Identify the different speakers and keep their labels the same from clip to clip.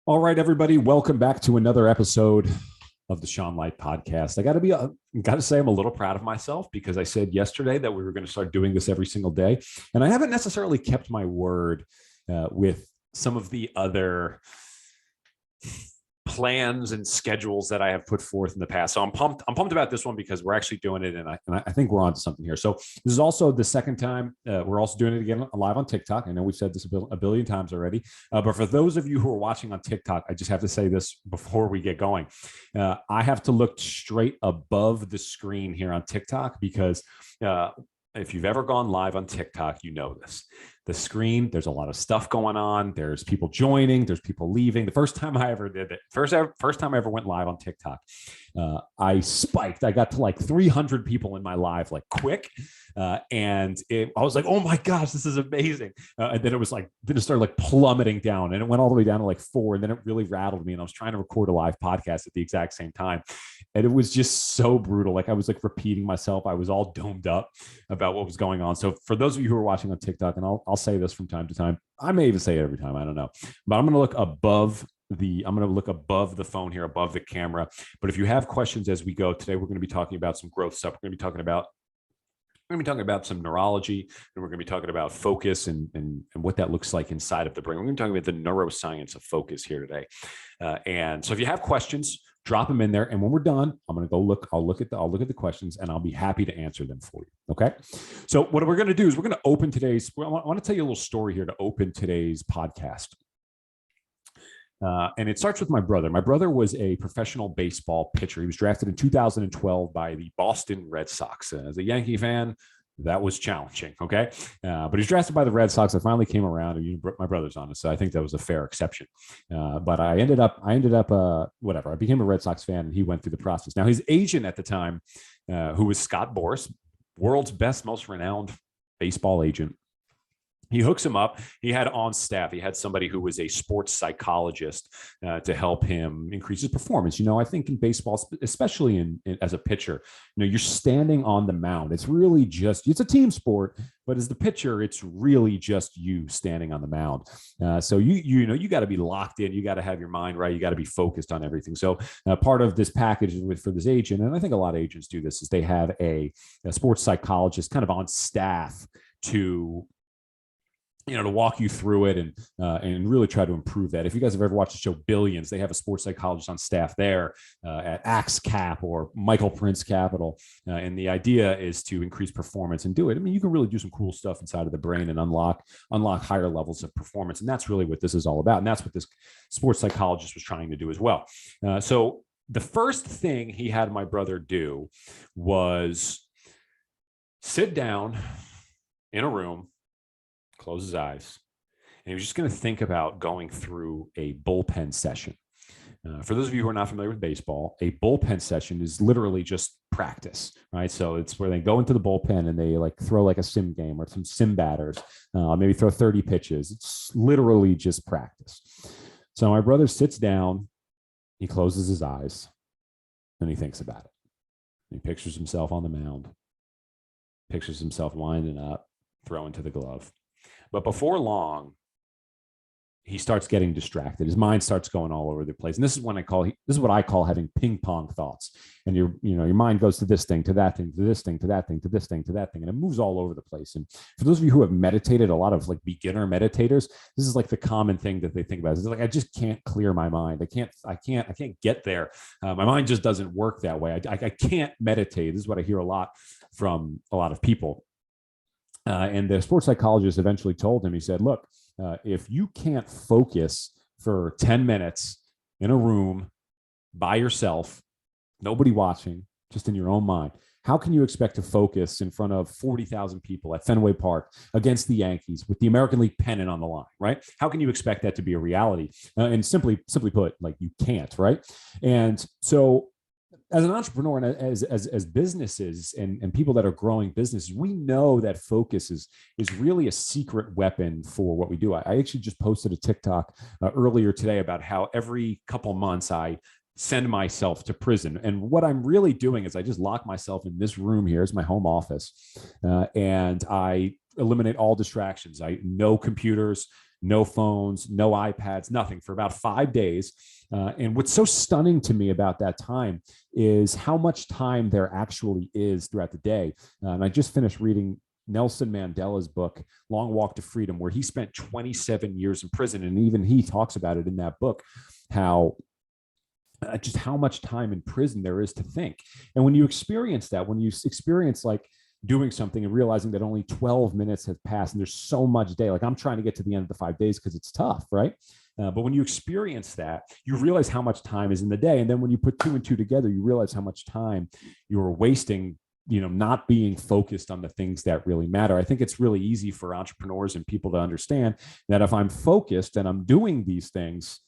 Speaker 1: All right, everybody, welcome back to another episode of the Sean Light podcast. Got to say, I'm a little proud of myself because I said yesterday that we were going to start doing this every single day, and I haven't necessarily kept my word with some of the other plans and schedules that I have put forth in the past. So I'm pumped. I'm pumped about this one because we're actually doing it, and I think we're on to something here. So this is also the second time we're also doing it again live on TikTok. I know we've said this a billion times already, but for those of you who are watching on TikTok, I just have to say this before we get going. I have to look straight above the screen here on TikTok because if you've ever gone live on TikTok, you know this. The screen, there's a lot of stuff going on. There's people joining. There's people leaving. The first time I ever did it, first time I ever went live on TikTok, I spiked. I got to like 300 people in my live, like quick. I was like, oh my gosh, this is amazing. And then it started like plummeting down, and it went all the way down to like 4. And then it really rattled me. And I was trying to record a live podcast at the exact same time. And it was just so brutal. Like I was like repeating myself. I was all domed up about what was going on. So for those of you who are watching on TikTok, and I'll say this from time to time, I may even say it every time, I don't know, but I'm going to look above the phone here, above the camera. But if you have questions as we go today, we're going to be talking about some growth stuff. We're going to be talking about some neurology, and we're going to be talking about focus and what that looks like inside of the brain. We're going to be talking about the neuroscience of focus here today. And so if you have questions, drop them in there. And when we're done, I'm going to go look. I'll look at the questions, and I'll be happy to answer them for you. Okay. So what we're going to do is we're going to open today's. I want to tell you a little story here to open today's podcast. And it starts with my brother. My brother was a professional baseball pitcher. He was drafted in 2012 by the Boston Red Sox. As a Yankee fan, that was challenging. Okay. But he was drafted by the Red Sox. I finally came around, and my brother's on it. So I think that was a fair exception. But I ended up, whatever. I became a Red Sox fan, and he went through the process. Now, his agent at the time, who was Scott Boras, world's best, most renowned baseball agent, he hooks him up. He had on staff, he had somebody who was a sports psychologist to help him increase his performance. I think in baseball, especially as a pitcher, you're standing on the mound. It's really it's a team sport, but as the pitcher, it's really just you standing on the mound. So you got to be locked in. You got to have your mind right. You got to be focused on everything. So part of this package for this agent, and I think a lot of agents do this, is they have a sports psychologist kind of on staff to walk you through it and really try to improve that. If you guys have ever watched the show Billions, they have a sports psychologist on staff there at Axe Cap or Michael Prince Capital. And the idea is to increase performance and do it. I mean, you can really do some cool stuff inside of the brain and unlock higher levels of performance. And that's really what this is all about. And that's what this sports psychologist was trying to do as well. So the first thing he had my brother do was sit down in a room, close his eyes, and he was just going to think about going through a bullpen session. For those of you who are not familiar with baseball, a bullpen session is literally just practice, right? So it's where they go into the bullpen and they like throw like a sim game or some sim batters, maybe throw 30 pitches. It's literally just practice. So my brother sits down, he closes his eyes, and he thinks about it. He pictures himself on the mound, pictures himself winding up, throwing to the glove. But before long, he starts getting distracted. His mind starts going all over the place. And this is what I call having ping pong thoughts. And your mind goes to this thing, to that thing, to this thing, to that thing, to this thing, to that thing. And it moves all over the place. And for those of you who have meditated, a lot of like beginner meditators, this is like the common thing that they think about. It's like, I just can't clear my mind. I can't get there. My mind just doesn't work that way. I can't meditate. This is what I hear a lot from a lot of people. And the sports psychologist eventually told him, he said, look, if you can't focus for 10 minutes in a room by yourself, nobody watching, just in your own mind, how can you expect to focus in front of 40,000 people at Fenway Park against the Yankees with the American League pennant on the line, right? How can you expect that to be a reality? And simply put, like you can't, right? And so as an entrepreneur and as businesses and people that are growing businesses, we know that focus is really a secret weapon for what we do. I actually just posted a TikTok earlier today about how every couple months I send myself to prison. And what I'm really doing is I just lock myself in this room here. It's my home office. And I eliminate all distractions. No computers, no phones, no iPads, nothing for about 5 days. And what's so stunning to me about that time is how much time there actually is throughout the day. And I just finished reading Nelson Mandela's book, Long Walk to Freedom, where he spent 27 years in prison. And even he talks about it in that book, how just how much time in prison there is to think. And when you experience that, when you experience like doing something and realizing that only 12 minutes has passed and there's so much day, like I'm trying to get to the end of the 5 days because it's tough, right? But when you experience that, you realize how much time is in the day. And then when you put two and two together, you realize how much time you're wasting, not being focused on the things that really matter. I think it's really easy for entrepreneurs and people to understand that if I'm focused and I'm doing these things,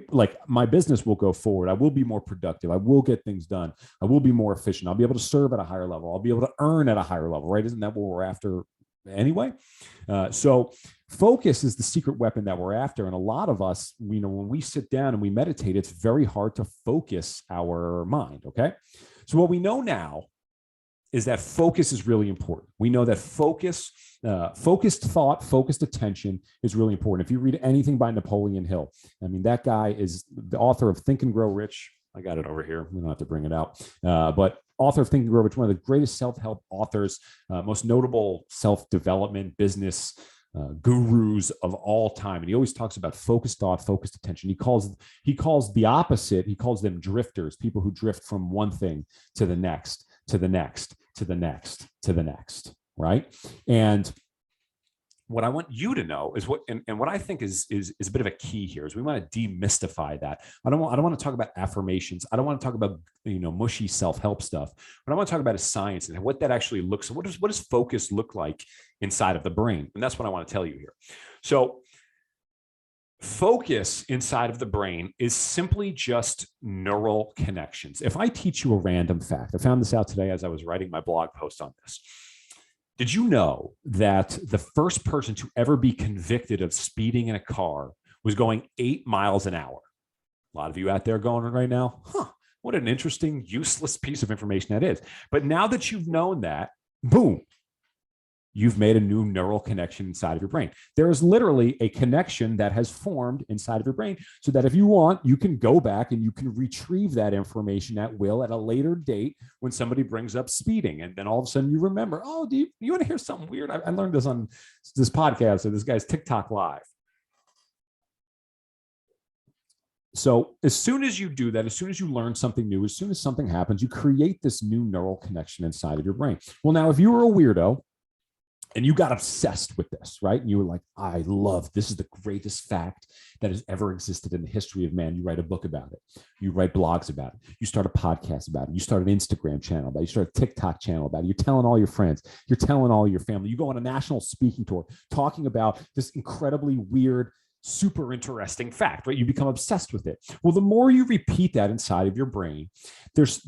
Speaker 1: like my business will go forward. I will be more productive. I will get things done. I will be more efficient. I'll be able to serve at a higher level. I'll be able to earn at a higher level, right? Isn't that what we're after anyway? So focus is the secret weapon that we're after. And a lot of us, when we sit down and we meditate, it's very hard to focus our mind, okay? So what we know now is that focus is really important. We know that focused thought, focused attention is really important. If you read anything by Napoleon Hill, I mean, that guy is the author of Think and Grow Rich. I got it over here. We don't have to bring it out. But author of Think and Grow Rich, one of the greatest self-help authors, most notable self-development business gurus of all time. And he always talks about focused thought, focused attention. He calls the opposite, he calls them drifters, people who drift from one thing to the next, to the next, to the next, to the next, right? And what I want you to know is what I think is a bit of a key here is we want to demystify that. I don't want to talk about affirmations. I don't want to talk about mushy self-help stuff. What I want to talk about is science and what that actually looks. What does focus look like inside of the brain? And that's what I want to tell you here. So focus inside of the brain is simply just neural connections. If I teach you a random fact, I found this out today as I was writing my blog post on this. Did you know that the first person to ever be convicted of speeding in a car was going 8 miles an hour? A lot of you out there going right now, what an interesting, useless piece of information that is. But now that you've known that, boom, you've made a new neural connection inside of your brain. There is literally a connection that has formed inside of your brain so that if you want, you can go back and you can retrieve that information at will at a later date when somebody brings up speeding. And then all of a sudden you remember, oh, do you want to hear something weird? I learned this on this podcast. So this guy's TikTok Live. So as soon as you do that, as soon as you learn something new, as soon as something happens, you create this new neural connection inside of your brain. Well, now, if you were a weirdo, and you got obsessed with this, right? And you were like, I love, this is the greatest fact that has ever existed in the history of man. You write a book about it. You write blogs about it. You start a podcast about it. You start an Instagram channel about it. You start a TikTok channel about it. You're telling all your friends. You're telling all your family. You go on a national speaking tour talking about this incredibly weird, super interesting fact, right? You become obsessed with it. Well, the more you repeat that inside of your brain, there's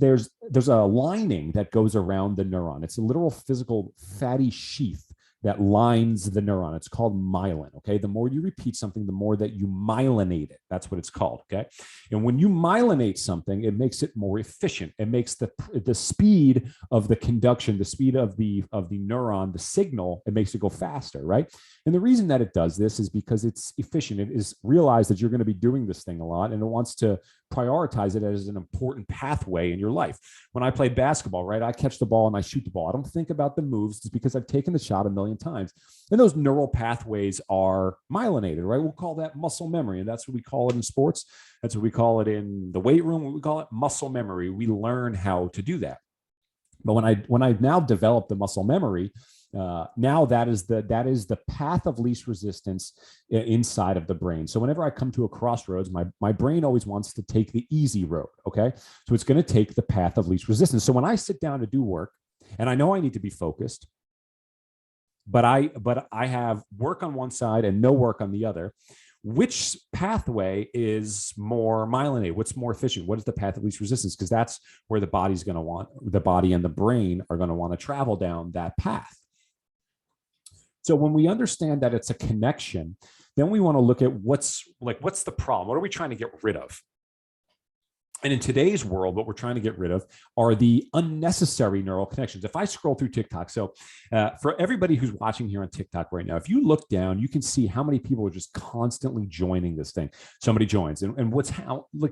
Speaker 1: a lining that goes around the neuron. It's a literal physical fatty sheath that lines the neuron. It's called myelin, okay? The more you repeat something, the more that you myelinate it. That's what it's called, okay? And when you myelinate something, it makes it more efficient. It makes the speed of the conduction, the speed of the neuron, the signal, it makes it go faster, right? And the reason that it does this is because it's efficient. It is realized that you're going to be doing this thing a lot, and it wants to prioritize it as an important pathway in your life. When I play basketball, right, I catch the ball and I shoot the ball. I don't think about the moves. It's because I've taken the shot a million times. And those neural pathways are myelinated, right? We'll call that muscle memory. And that's what we call it in sports. That's what we call it in the weight room. We call it muscle memory. We learn how to do that. But when I've now developed the muscle memory, now that is the path of least resistance inside of the brain. So whenever I come to a crossroads, my brain always wants to take the easy road. Okay, so it's going to take the path of least resistance. So when I sit down to do work, and I know I need to be focused, but I have work on one side and no work on the other. Which pathway is more myelinated? What's more efficient? What is the path of least resistance? Because that's where the body and the brain are going to want to travel down that path. So when we understand that it's a connection, then we want to look at what's the problem? What are we trying to get rid of? And in today's world, what we're trying to get rid of are the unnecessary neural connections. If I scroll through TikTok, so for everybody who's watching here on TikTok right now, if you look down, you can see how many people are just constantly joining this thing. Somebody joins, and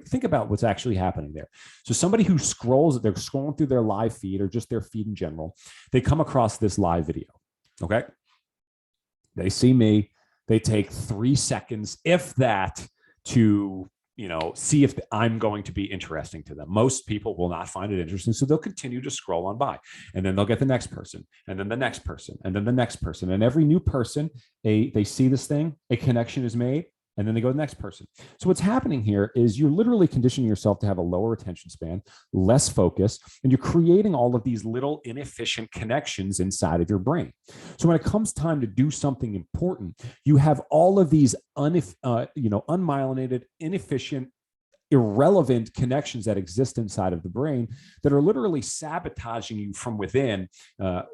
Speaker 1: think about what's actually happening there. So somebody who scrolls, they're scrolling through their live feed or just their feed in general, they come across this live video. Okay, they see me. They take 3 seconds, if that, to see if I'm going to be interesting to them. Most people will not find it interesting, so they'll continue to scroll on by, and then they'll get the next person, and then the next person, and then the next person, and every new person, they see this thing, a connection is made, and then they go to the next person. So what's happening here is you're literally conditioning yourself to have a lower attention span, less focus, and you're creating all of these little inefficient connections inside of your brain. So when it comes time to do something important, you have all of these unmyelinated, inefficient, irrelevant connections that exist inside of the brain that are literally sabotaging you from within,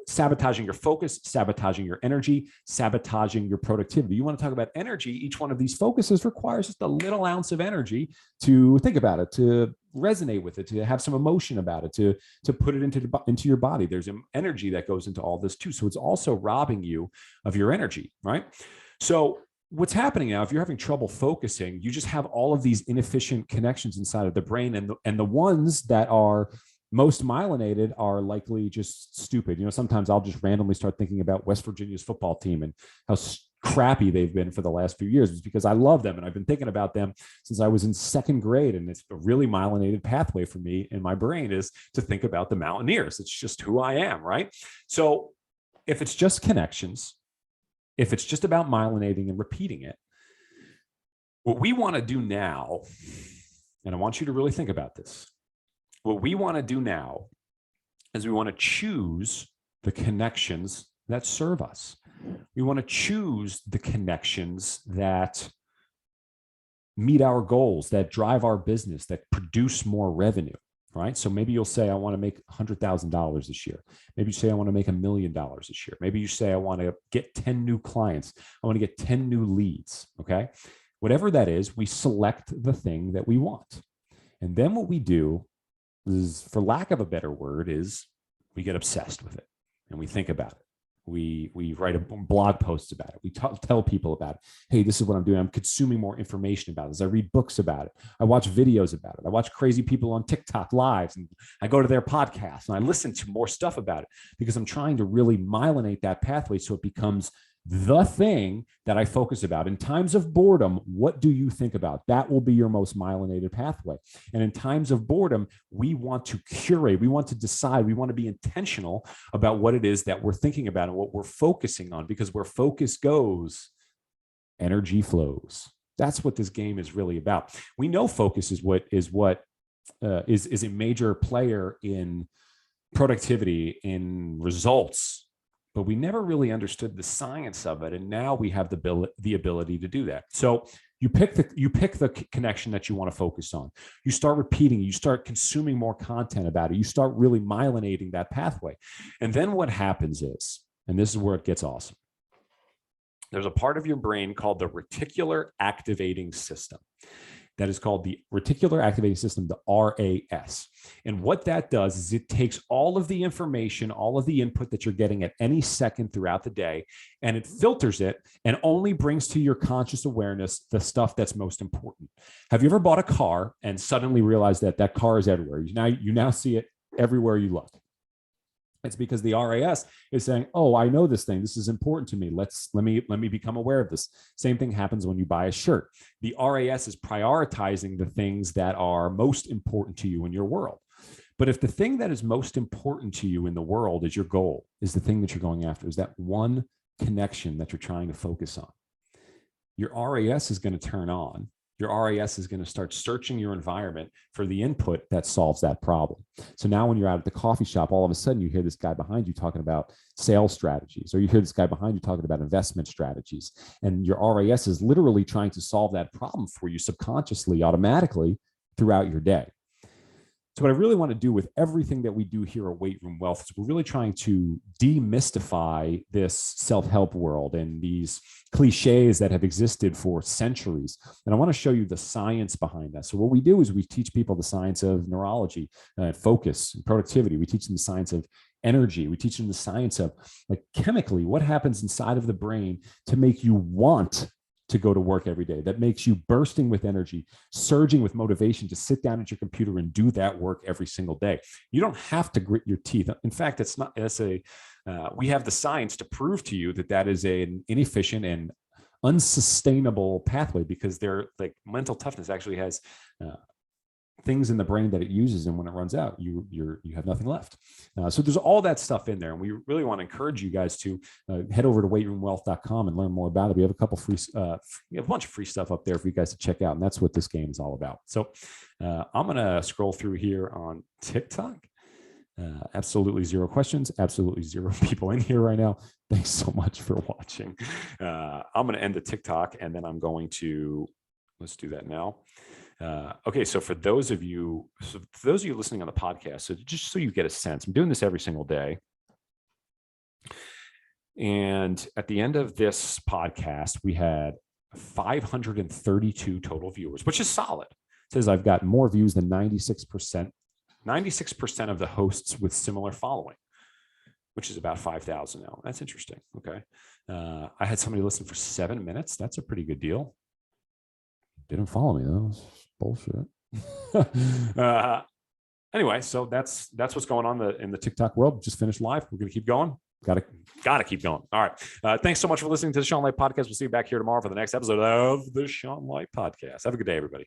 Speaker 1: sabotaging your focus, sabotaging your energy, sabotaging your productivity. You want to talk about energy, each one of these focuses requires just a little ounce of energy to think about it, to resonate with it, to have some emotion about it, to put it into your body. There's energy that goes into all this too. So it's also robbing you of your energy, right? So what's happening now, if you're having trouble focusing, you just have all of these inefficient connections inside of the brain, and the ones that are most myelinated are likely just stupid. Sometimes I'll just randomly start thinking about West Virginia's football team and how crappy they've been for the last few years. It's because I love them, and I've been thinking about them since I was in 2nd grade, and it's a really myelinated pathway for me in my brain is to think about the Mountaineers. It's just who I am, right? So if it's just connections, if it's just about myelinating and repeating it, what we want to do now, and I want you to really think about this, what we want to do now is we want to choose the connections that serve us. We want to choose the connections that meet our goals, that drive our business, that produce more revenue. Right. So maybe you'll say, I want to make $100,000 this year. Maybe you say, I want to make $1 million this year. Maybe you say, I want to get 10 new clients. I want to get 10 new leads. Okay. Whatever that is, we select the thing that we want. And then what we do is, for lack of a better word, is we get obsessed with it and we think about it. We write blog posts about it. We tell people about it. Hey, this is what I'm doing. I'm consuming more information about this. I read books about it. I watch videos about it. I watch crazy people on TikTok lives, and I go to their podcasts and I listen to more stuff about it because I'm trying to really myelinate that pathway so it becomes the thing that I focus about. In times of boredom, what do you think about? That will be your most myelinated pathway. And in times of boredom, we want to curate, we want to decide, we want to be intentional about what it is that we're thinking about and what we're focusing on, because where focus goes, energy flows. That's what this game is really about. We know focus is a major player in productivity, in results, but we never really understood the science of it. And now we have the ability to do that. So you pick the connection that you want to focus on. You start repeating, you start consuming more content about it. You start really myelinating that pathway. And then what happens is, and this is where it gets awesome, there's a part of your brain called the reticular activating system. That is called the reticular activating system, the RAS. And what that does is it takes all of the information, all of the input that you're getting at any second throughout the day, and it filters it and only brings to your conscious awareness the stuff that's most important. Have you ever bought a car and suddenly realized that that car is everywhere? You now see it everywhere you look. It's because the RAS is saying, oh, I know this thing. This is important to me. Let me become aware of this. Same thing happens when you buy a shirt. The RAS is prioritizing the things that are most important to you in your world. But if the thing that is most important to you in the world is your goal, is the thing that you're going after, is that one connection that you're trying to focus on, your RAS is going to turn on. Your RAS is going to start searching your environment for the input that solves that problem. So now when you're out at the coffee shop, all of a sudden you hear this guy behind you talking about sales strategies, or you hear this guy behind you talking about investment strategies. And your RAS is literally trying to solve that problem for you subconsciously, automatically throughout your day. So what I really want to do with everything that we do here at Weight Room Wealth is we're really trying to demystify this self-help world and these cliches that have existed for centuries. And I want to show you the science behind that. So what we do is we teach people the science of neurology, focus, and productivity. We teach them the science of energy. We teach them the science of, like, chemically, what happens inside of the brain to make you want to go to work every day, that makes you bursting with energy, surging with motivation to sit down at your computer and do that work every single day. You don't have to grit your teeth. In fact, we have the science to prove to you that that is an inefficient and unsustainable pathway, because mental toughness actually has things in the brain that it uses, and when it runs out, you have nothing left. So there's all that stuff in there, and we really want to encourage you guys to head over to weightroomwealth.com and learn more about it. We have a couple we have a bunch of free stuff up there for you guys to check out, and that's what this game is all about. So I'm gonna scroll through here on TikTok. Absolutely zero questions, absolutely zero people in here right now. Thanks so much for watching. I'm gonna end the TikTok, and then I'm going to, let's do that now. Okay, so for those of you listening on the podcast, so just so you get a sense, I'm doing this every single day. And at the end of this podcast, we had 532 total viewers, which is solid. It says I've got more views than 96% of the hosts with similar following, which is about 5,000 now. That's interesting. Okay. I had somebody listen for 7 minutes. That's a pretty good deal. Didn't follow me though. Bullshit. Anyway, so that's what's going on in the TikTok world. Just finished live. We're gonna keep going. Gotta keep going. All right. Thanks so much for listening to the Sean Light Podcast. We'll see you back here tomorrow for the next episode of the Sean Light Podcast. Have a good day, everybody.